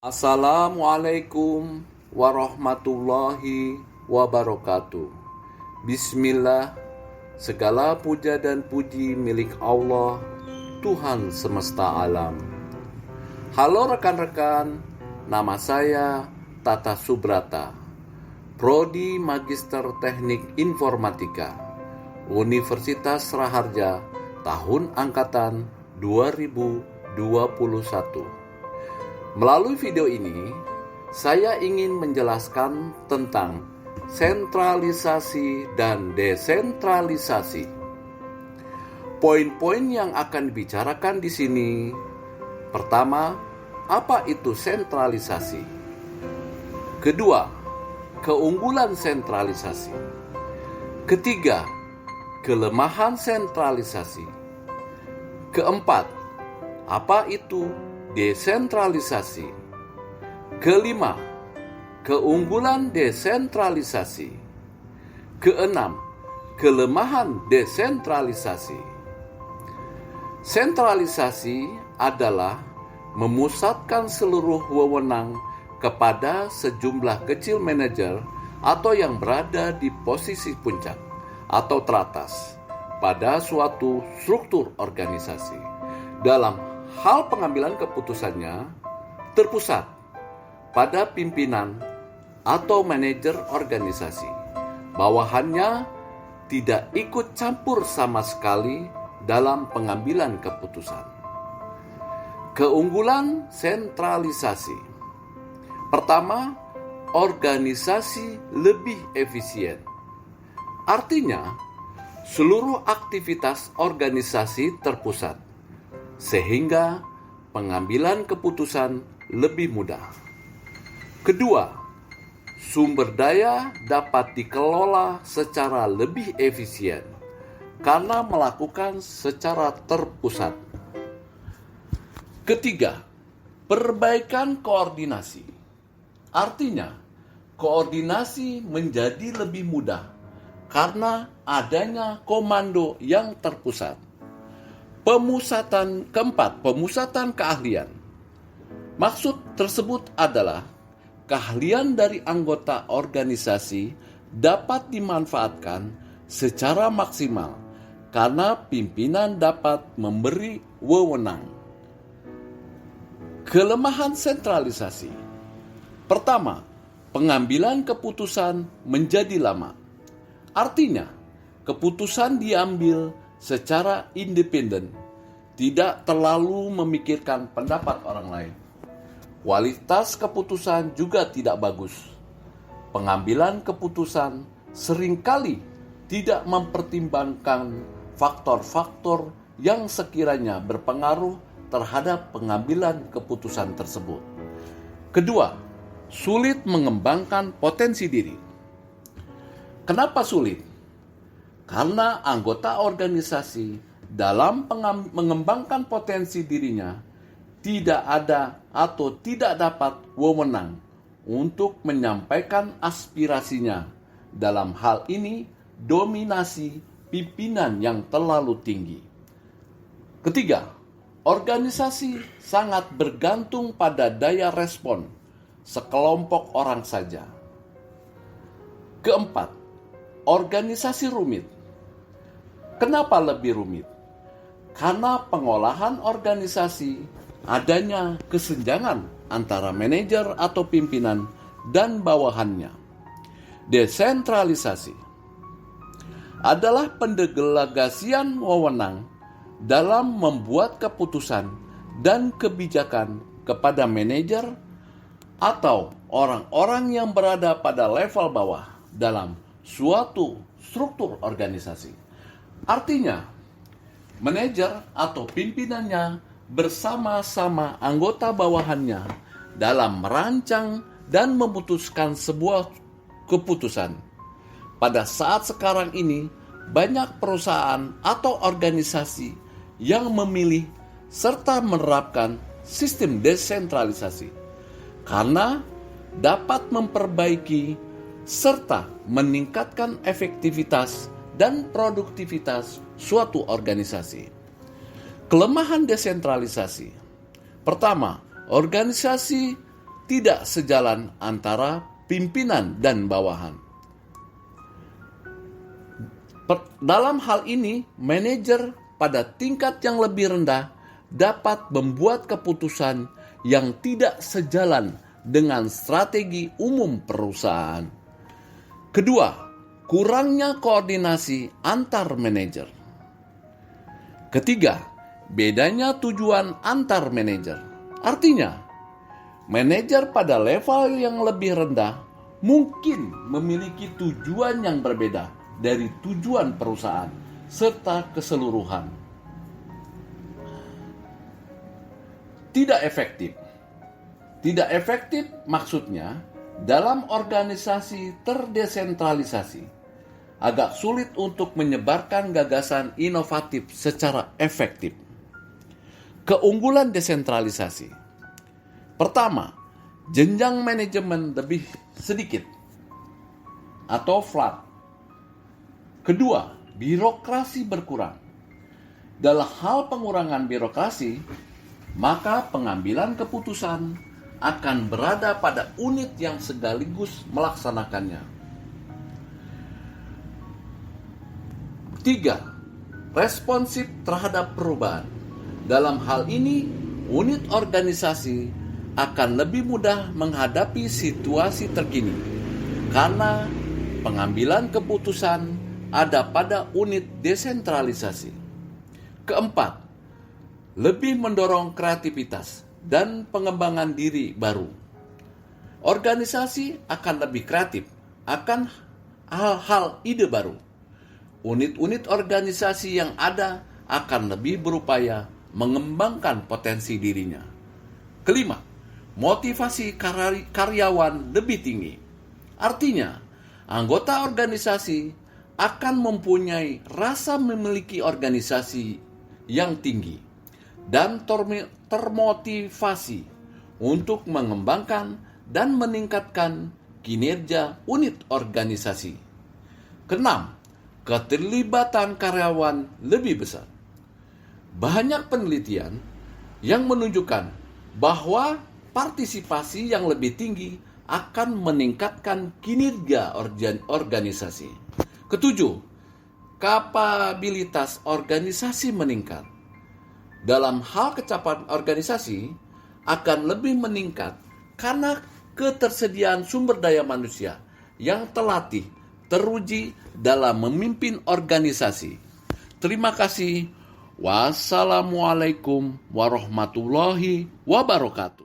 Assalamualaikum warahmatullahi wabarakatuh. Bismillah, segala puja dan puji milik Allah, Tuhan semesta alam. Halo rekan-rekan, nama saya Tata Subrata, Prodi Magister Teknik Informatika, Universitas Raharja, tahun angkatan 2021. Melalui video ini, saya ingin menjelaskan tentang sentralisasi dan desentralisasi. Poin-poin yang akan dibicarakan di sini, pertama, apa itu sentralisasi? Kedua, keunggulan sentralisasi. Ketiga, kelemahan sentralisasi. Keempat, apa itu desentralisasi? Kelima, keunggulan desentralisasi. Keenam, kelemahan desentralisasi. Sentralisasi adalah memusatkan seluruh wewenang kepada sejumlah kecil manajer atau yang berada di posisi puncak atau teratas pada suatu struktur organisasi. Dalam hal pengambilan keputusannya terpusat pada pimpinan atau manajer organisasi. Bawahannya tidak ikut campur sama sekali dalam pengambilan keputusan. Keunggulan sentralisasi. Pertama, organisasi lebih efisien. Artinya, seluruh aktivitas organisasi terpusat, sehingga pengambilan keputusan lebih mudah. Kedua, sumber daya dapat dikelola secara lebih efisien karena melakukan secara terpusat. Ketiga, perbaikan koordinasi. Artinya, koordinasi menjadi lebih mudah karena adanya komando yang terpusat. Keempat, pemusatan keahlian. Maksud tersebut adalah keahlian dari anggota organisasi dapat dimanfaatkan secara maksimal karena pimpinan dapat memberi wewenang. Kelemahan sentralisasi. Pertama, pengambilan keputusan menjadi lama. Artinya, keputusan diambil secara independen, tidak terlalu memikirkan pendapat orang lain. Kualitas keputusan juga tidak bagus. Pengambilan keputusan seringkali tidak mempertimbangkan faktor-faktor yang sekiranya berpengaruh terhadap pengambilan keputusan tersebut. Kedua, sulit mengembangkan potensi diri. Kenapa sulit? Karena anggota organisasi dalam mengembangkan potensi dirinya tidak ada atau tidak dapat wewenang untuk menyampaikan aspirasinya. Dalam hal ini, dominasi pimpinan yang terlalu tinggi. Ketiga, organisasi sangat bergantung pada daya respon sekelompok orang saja. Keempat, organisasi rumit. Kenapa lebih rumit? Karena pengolahan organisasi adanya kesenjangan antara manajer atau pimpinan dan bawahannya. Desentralisasi adalah pendelegasian wewenang dalam membuat keputusan dan kebijakan kepada manajer atau orang-orang yang berada pada level bawah dalam suatu struktur organisasi. Artinya, manajer atau pimpinannya bersama-sama anggota bawahannya dalam merancang dan memutuskan sebuah keputusan. Pada saat sekarang ini, banyak perusahaan atau organisasi yang memilih serta menerapkan sistem desentralisasi karena dapat memperbaiki serta meningkatkan efektivitas dan produktivitas suatu organisasi. Kelemahan desentralisasi. Pertama, organisasi tidak sejalan antara pimpinan dan bawahan. Dalam hal ini, manajer pada tingkat yang lebih rendah dapat membuat keputusan yang tidak sejalan dengan strategi umum perusahaan. Kedua, kurangnya koordinasi antar manajer. Ketiga, bedanya tujuan antar manajer. Artinya, manajer pada level yang lebih rendah mungkin memiliki tujuan yang berbeda dari tujuan perusahaan serta keseluruhan. Tidak efektif. Tidak efektif maksudnya dalam organisasi terdesentralisasi agak sulit untuk menyebarkan gagasan inovatif secara efektif. Keunggulan desentralisasi. Pertama, jenjang manajemen lebih sedikit atau flat. Kedua, birokrasi berkurang. Dalam hal pengurangan birokrasi, maka pengambilan keputusan akan berada pada unit yang sekaligus melaksanakannya. 3. Responsif terhadap perubahan. Dalam hal ini, unit organisasi akan lebih mudah menghadapi situasi terkini karena pengambilan keputusan ada pada unit desentralisasi. Keempat, lebih mendorong kreativitas dan pengembangan diri baru. Organisasi akan lebih kreatif akan hal-hal ide baru. Unit-unit organisasi yang ada akan lebih berupaya mengembangkan potensi dirinya. Kelima, motivasi karyawan lebih tinggi. Artinya, anggota organisasi akan mempunyai rasa memiliki organisasi yang tinggi dan termotivasi untuk mengembangkan dan meningkatkan kinerja unit organisasi. Keenam, keterlibatan karyawan lebih besar. Banyak penelitian yang menunjukkan bahwa partisipasi yang lebih tinggi akan meningkatkan kinerja organisasi. Ketujuh, kapabilitas organisasi meningkat. Dalam hal kecapan organisasi akan lebih meningkat karena ketersediaan sumber daya manusia yang terlatih, teruji dalam memimpin organisasi. Terima kasih. Wassalamualaikum warahmatullahi wabarakatuh.